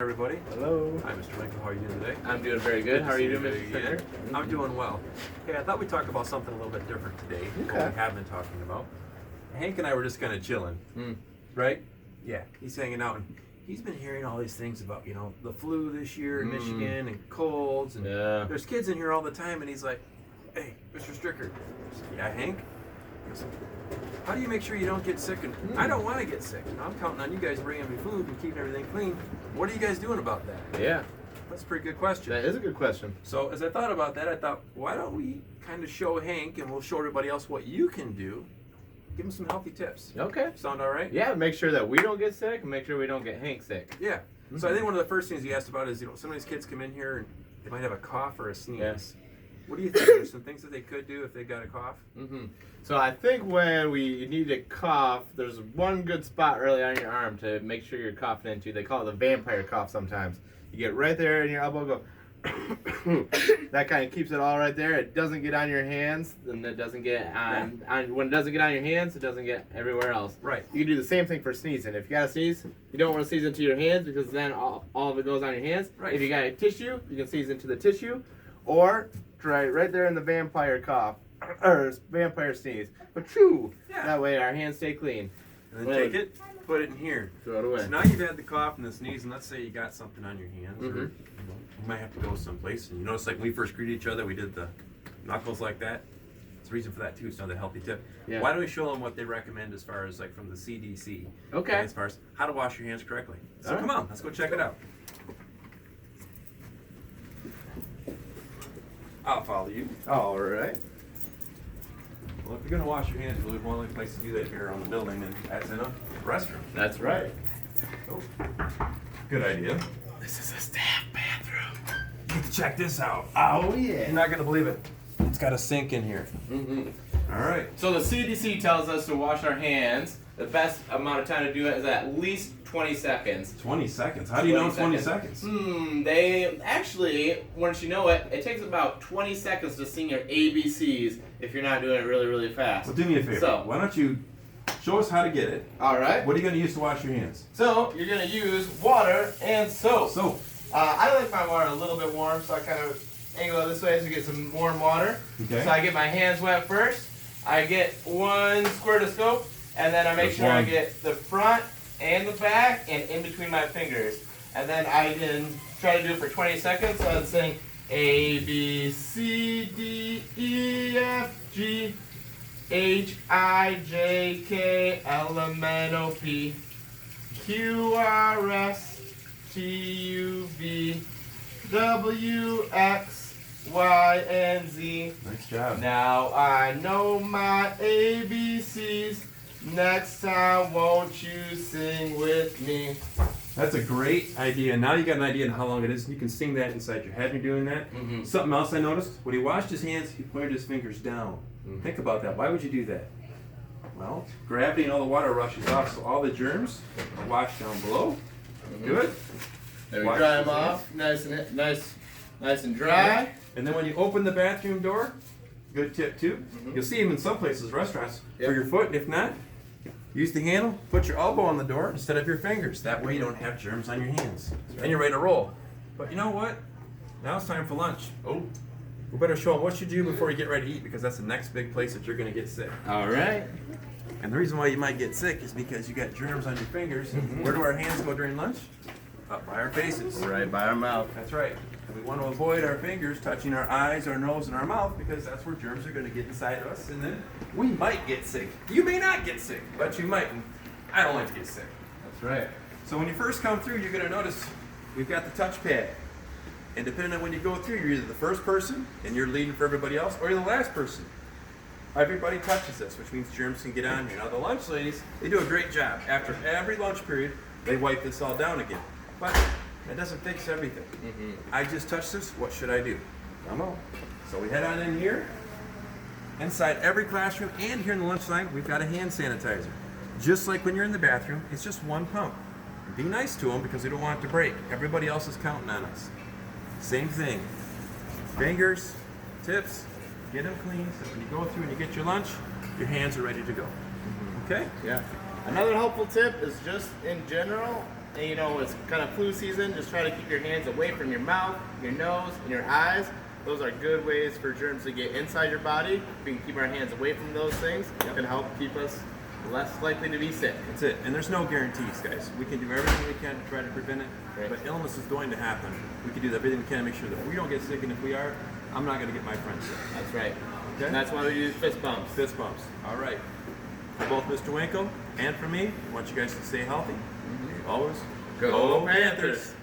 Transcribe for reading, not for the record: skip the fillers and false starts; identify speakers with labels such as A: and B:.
A: Everybody.
B: Hello.
A: Hi, Mr. Michael. How are you doing today?
B: I'm doing very good. How are you doing, Mr. Finger?
A: I'm doing well. Hey, I thought we'd talk about something a little bit different today.
B: Okay.
A: What we have been talking about. Hank and I were just kind of chilling, right? Yeah. He's hanging out, and he's been hearing all these things about, the flu this year in Michigan and colds, and there's kids in here all the time, and he's like, "Hey, Mr. Stricker." Yeah, Hank? He goes, "How do you make sure you don't get sick?" And I don't want to get sick. I'm counting on you guys bringing me food and keeping everything clean. What are you guys doing about that?
B: Yeah,
A: That's a pretty good question.
B: that is a good question.
A: So as I thought about that, I thought, why don't we kind of show Hank and we'll show everybody else what you can do. Give him some healthy tips.
B: Okay.
A: Sound all right?
B: Yeah, make sure that we don't get sick and make sure we don't get Hank sick.
A: Yeah. So I think one of the first things you asked about is, some of these kids come in here and they might have a cough or a sneeze.
B: Yeah.
A: What do you think? There's some things that they could do if they got a cough?
B: So I think when we need to cough, there's one good spot early on your arm to make sure you're coughing into. They call it the vampire cough sometimes. You get right there in your elbow, go. That kind of keeps it all right there. It doesn't get on your hands, and it doesn't get on when it doesn't get on your hands, it doesn't get everywhere else.
A: Right.
B: You can do the same thing for sneezing. If you got to sneeze, you don't want to sneeze into your hands because then all of it goes on your hands.
A: Right.
B: If you got a tissue, you can sneeze into the tissue, or try right there in the vampire cough or vampire sneeze. But true.
A: Yeah.
B: That way our hands stay clean.
A: And then take it, put it in here.
B: Throw it away.
A: So now you've had the cough and the sneeze, and let's say you got something on your hands, or you might have to go someplace. And you notice, like when we first greeted each other, we did the knuckles like that. There's a reason for that too. It's another healthy tip.
B: Yeah.
A: Why don't we show them what they recommend as far as like from the CDC?
B: Okay.
A: As far as how to wash your hands correctly. So
B: All right.
A: come on, let's go check it out. I'll follow you.
B: All right.
A: Well, if you're gonna wash your hands, really one only place to do that here on the building, and that's in a restroom.
B: That's right.
A: Oh, good idea.
B: This is a staff bathroom.
A: You get to check this out.
B: Oh
A: You're
B: yeah.
A: not gonna believe it. It's got a sink in here. All right.
B: So the CDC tells us to wash our hands. The best amount of time to do it is at least 20 seconds.
A: 20 seconds. How do you know 20 seconds?
B: They actually, once you know it, it takes about 20 seconds to sing your ABCs if you're not doing it really, really fast.
A: Well, do me a favor.
B: So-
A: Why don't you show us how to get it?
B: All right.
A: What are you gonna use to wash your hands?
B: So you're gonna use water and soap.
A: Soap.
B: I like my water a little bit warm, so I kind of angle it this way to get some warm water.
A: Okay.
B: So I get my hands wet first. I get one squirt of soap, and then I make
A: Just
B: sure I
A: one.
B: get the front and the back and in between my fingers. And then I can try to do it for 20 seconds. So I'm saying A, B, C, D, E, F, G, H, I, J, K, L, M, N, O, P, Q, R, S, T, U, V, W, X, Y, and Z.
A: Nice job.
B: Now I know my ABCs. Next time, won't you sing with me?
A: That's a great idea. Now you got an idea on how long it is. You can sing that inside your head. You're doing that. Something else I noticed: when he washed his hands, he pointed his fingers down. Think about that. Why would you do that? Well, gravity and all the water rushes off, so all the germs are washed down below. Good.
B: Then we
A: Wash
B: dry them
A: your
B: off, nice and dry.
A: And then when you open the bathroom door, good tip too. You'll see them in some places, restaurants, for your foot. If not, use the handle. Put your elbow on the door instead of your fingers. That way you don't have germs on your hands, and you're ready to roll. But you know what? Now it's time for lunch.
B: Oh,
A: We better show them what you do before you get ready to eat, because that's the next big place that you're going to get sick.
B: all right.
A: And the reason why you might get sick is because you got germs on your fingers. Where do our hands go during lunch? Up by our faces.
B: Right by our mouth.
A: That's right. And we want to avoid our fingers touching our eyes, our nose, and our mouth, because that's where germs are going to get inside of us, and then we might get sick. You may not get sick, but you might. And I don't like to get sick.
B: That's right.
A: So when you first come through, you're going to notice we've got the touch pad. And depending on when you go through, you're either the first person and you're leading for everybody else, or you're the last person. Everybody touches this, which means germs can get on here. Now the lunch ladies, they do a great job. After every lunch period, they wipe this all down again. But that doesn't fix everything. I just touched this, what should I do? Come on. So we head on in here. Inside every classroom and here in the lunch line, we've got a hand sanitizer. Just like when you're in the bathroom, it's just one pump. Be nice to them because we don't want it to break. Everybody else is counting on us. Same thing. Fingers, tips, get them clean so when you go through and you get your lunch, your hands are ready to go. Okay?
B: Yeah. Another helpful tip is just in general, and you know it's kind of flu season, just try to keep your hands away from your mouth, your nose, and your eyes. Those are good ways for germs to get inside your body. If we can keep our hands away from those things, it can help keep us less likely to be sick.
A: That's it. And there's no guarantees, guys. We can do everything we can to try to prevent it,
B: Right.
A: but illness is going to happen. We can do everything we can to make sure that we don't get sick, and if we are, I'm not going to get my friends sick.
B: That's right.
A: Okay?
B: And that's why we do fist bumps.
A: Fist bumps. All right. For both Mr. Winkle and for me, I want you guys to stay healthy. Always
B: Go Panthers!